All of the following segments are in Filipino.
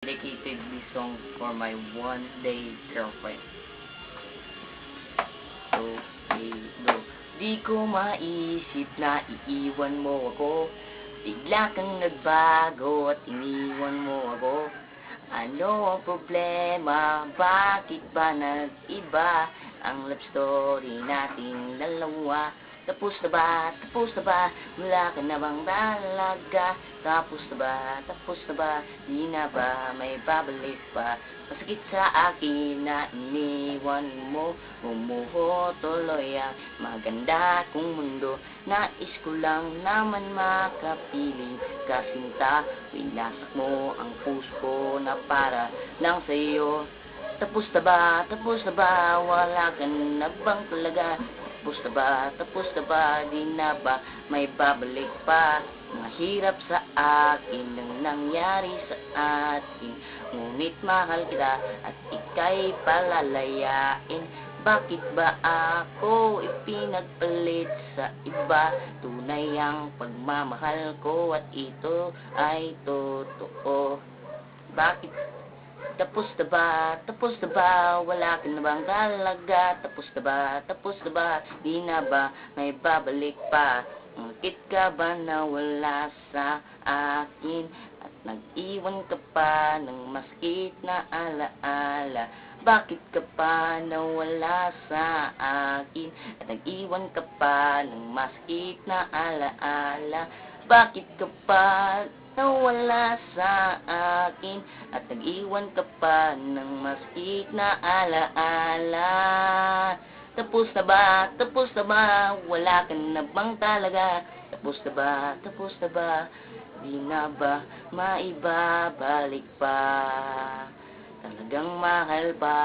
Dedicated this song for my one-day girlfriend. So, go. Di ko maisip na iiwan mo ako. Bigla kang nagbago at iniwan mo ako. Ano ang problema? Bakit ba nag-iba ang love story nating dalawa? Tapos na ba? Tapos na ba? Wala ka na bang talaga? Tapos na ba? Tapos na ba? Di na ba may babalik pa? Masakit sa akin na iniwan mo. Bumuho tuloy ang maganda kong mundo. Nais ko lang naman makapiling kasinta. Winasak mo ang puso ko na para lang sa'yo. Tapos na ba? Tapos na ba? Wala ka na bang talaga? Tapos na ba? Tapos na ba? Di na ba may babalik pa? Mahirap sa akin ang nangyari sa atin. Ngunit mahal kita at ika'y palalayain. Bakit ba ako ipinagpalit sa iba? Tunay ang pagmamahal ko at ito ay totoo. Bakit? Tapos na ba? Tapos na ba? Wala ka na bang talaga? Tapos na ba? Tapos na ba? Di na ba may babalik pa? Bakit ka ba nawala sa akin? At nag-iwan ka pa ng masakit na alaala? Bakit ka pa nawala sa akin? At nag-iwan ka pa ng masakit na alaala? Bakit ka pa nawala sa akin at nag-iwan ka pa ng masakit na alaala? Tapos na ba? Tapos na ba? Wala ka na bang talaga? Tapos na ba? Tapos na ba? Di na ba maibabalik pa? Talagang mahal pa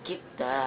kita.